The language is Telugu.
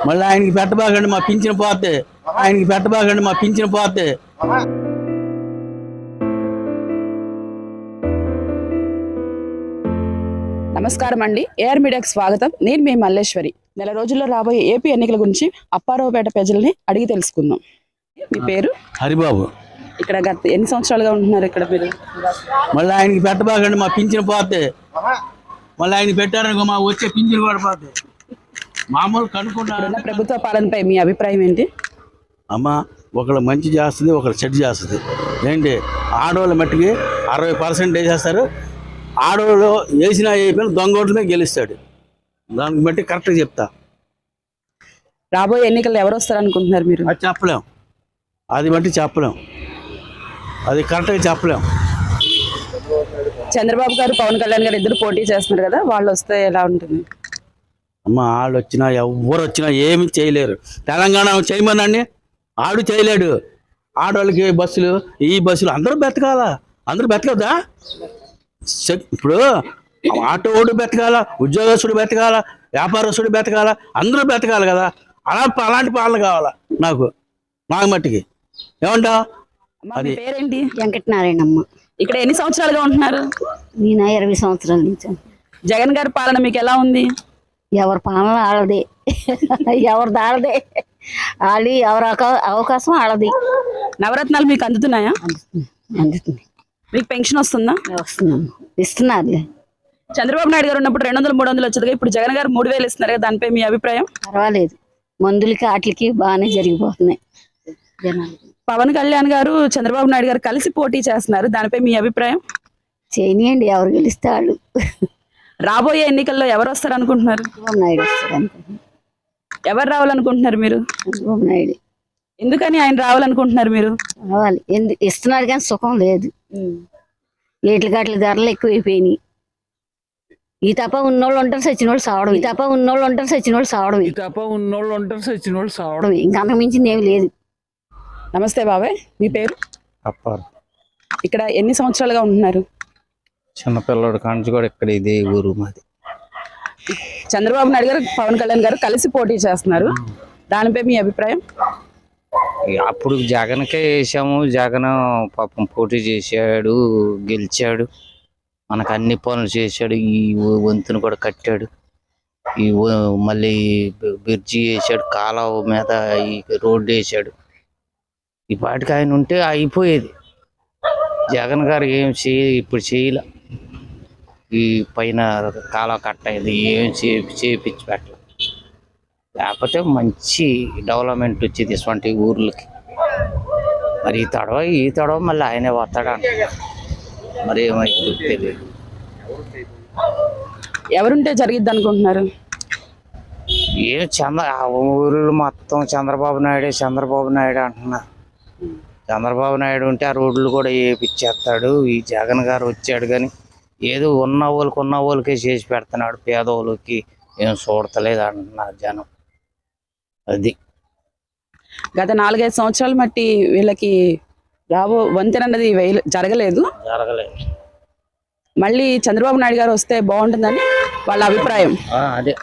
మళ్ళీ ఆయనకి పెట్టబాకండి మా పింఛను పోతే, ఆయనకి పెట్టబాకండి మా పింఛను పోతే. నమస్కారం అండి, ఏఆర్ మీడియాకి స్వాగతం. నేను మీ మల్లేశ్వరి. నెల రోజుల్లో రాబోయే ఏపీ ఎన్నికల గురించి అప్పారావుపేట ప్రజల్ని అడిగి తెలుసుకుందాం. మీ పేరు? హరిబాబు. ఇక్కడ గత ఎన్ని సంవత్సరాలుగా ఉంటున్నారు ఇక్కడ మీరు? మళ్ళీ ఆయనకి పెట్టబాకండి మా పింఛను పోతే, మళ్ళీ ఆయనకి పెట్టారనుకో మా వచ్చే పింఛను కూడా పోతే. మామూలు కనుక్కున్న ప్రభుత్వ పాలనపై మీ అభిప్రాయం ఏంటి? అమ్మ, ఒకళ్ళు మంచి చేస్తుంది, ఒకళ్ళు చెడు చేస్తుంది. ఏంటి, ఆడవాళ్ళ మట్టికి 60% వేసేస్తారు. ఆడవాళ్ళు వేసినా అయిపోయిన దొంగోట్లనే గెలుస్తాడు. దానికి బట్టి కరెక్ట్గా చెప్తా. రాబోయే ఎన్నికల్లో ఎవరు వస్తారు అనుకుంటున్నారు మీరు? అది చెప్పలేం, అది బట్టి చెప్పలేం, అది కరెక్ట్గా చెప్పలేం. చంద్రబాబు గారు, పవన్ కళ్యాణ్ గారు ఇద్దరు పోటీ చేస్తున్నారు కదా, వాళ్ళు వస్తే ఎలా ఉంటుంది? అమ్మ, వాళ్ళు వచ్చినా ఎవరు వచ్చినా ఏమి చేయలేరు. తెలంగాణ చేయమనండి, ఆడు చేయలేడు. ఆడవాళ్ళకి బస్సులు, ఈ బస్సులు అందరూ బతకాలా? అందరూ బతకదా? ఇప్పుడు ఆటోడు బతకాల, ఉద్యోగస్తుడు బతకాల, వ్యాపారస్తుడు బతకాల, అందరూ బతకాలి కదా. అలాంటి పాలన కావాలా నాకు మట్టికి. ఏమంటావు? అది పేరేంటి? వెంకటనారాయణమ్మ. ఇక్కడ ఎన్ని సంవత్సరాలుగా ఉంటున్నారు? నేను 20 సంవత్సరాల నుంచి. జగన్ గారి పాలన మీకు ఎలా ఉంది? ఎవరి పాలన ఆడదే, ఎవరు దాడదే, వాళ్ళు ఎవరి అవకాశం ఆడది. నవరత్నాలు మీకు అందుతున్నాయా? అందుతుంది. మీకు పెన్షన్ వస్తుందా? వస్తున్నాము, ఇస్తున్నారు. చంద్రబాబు నాయుడు గారు ఉన్నప్పుడు 200, 300 వచ్చేది. ఇప్పుడు జగన్ గారు 3000 ఇస్తున్నారు కదా, దానిపై మీ అభిప్రాయం? పర్వాలేదు, మందులకి వాటికి బాగానే జరిగిపోతున్నాయి జనాలు. పవన్ కళ్యాణ్ గారు, చంద్రబాబు నాయుడు గారు కలిసి పోటీ చేస్తున్నారు, దానిపై మీ అభిప్రాయం? చేయనియండి, ఎవరు గెలిస్తే వాళ్ళు. రాబోయే ఎన్నికల్లో ఎవరు వస్తారు అనుకుంటున్నారు? చంద్రబాబు నాయుడు వస్తారు అనుకుంటున్నారు. ఎవరు రావాలనుకుంటున్నారు మీరు? చంద్రబాబు నాయుడు. ఎందుకని ఆయన రావాలనుకుంటున్నారు మీరు? రావాలి, ఇస్తున్నారు కానీ సుఖం లేదు. ఏట్లకాట్ల ధరలు ఎక్కువైపోయినాయి. ఈ తప్ప ఉన్నోళ్ళు ఉంటారు, సచ్చినోళ్ళు సావడం. ఈ తప్ప ఉన్నోళ్ళు ఉంటారు, సచ్చినోళ్ళు సావడం. ఇంకా అంతకు మించింది ఏమి లేదు. నమస్తే బాబాయ్, మీ పేరు? అప్పారు. ఇక్కడ ఎన్ని సంవత్సరాలుగా ఉంటున్నారు? చిన్నపిల్లడు కాంచి కూడా ఇక్కడ ఇదే ఊరు మాది. చంద్రబాబు నాయుడు గారు, పవన్ కళ్యాణ్ గారు కలిసి పోటీ చేస్తున్నారు, దానిపై మీ అభిప్రాయం? అప్పుడు జగన్కే వేసాము. జగన్ పాపం పోటీ చేశాడు, గెలిచాడు, మనకు అన్ని పనులు చేశాడు. ఈ వంతును కూడా కట్టాడు, ఈ మళ్ళీ బ్రిడ్జి వేసాడు, కాలువ మీద ఈ రోడ్డు వేసాడు. ఈ పాటికి ఆయన ఉంటే అయిపోయేది. జగన్ గారు ఏం ఇప్పుడు చేయలే. ఈ పైన కాలువ కట్టేది ఏం చేపించి పెట్టలేదు. లేకపోతే మంచి డెవలప్మెంట్ వచ్చేది ఇటువంటి ఊర్లకి. మరి ఈ తడవ మళ్ళీ ఆయనే వస్తాడంట. మరి ఏమైంది తెలియదు. ఎవరుంటే జరిగిద్ది అనుకుంటున్నారు? ఊర్లు మొత్తం చంద్రబాబు నాయుడు అంటున్నారు. చంద్రబాబు నాయుడు ఉంటే ఆ రోడ్లు కూడా వేపిచ్చేస్తాడు. ఈ జగన్ గారు వచ్చాడు కానీ ఏదో ఉన్న వాళ్ళకే చేసి పెడుతున్నాడు, పేదవాళ్ళకి ఏం చూడతలేదు అంటున్నారు జనం. అది గత 4-5 సంవత్సరాలు మట్టి వీళ్ళకి వంతెన అన్నది జరగలేదు. మళ్ళీ చంద్రబాబు నాయుడు గారు వస్తే బాగుంటుందని వాళ్ళ అభిప్రాయం. అదే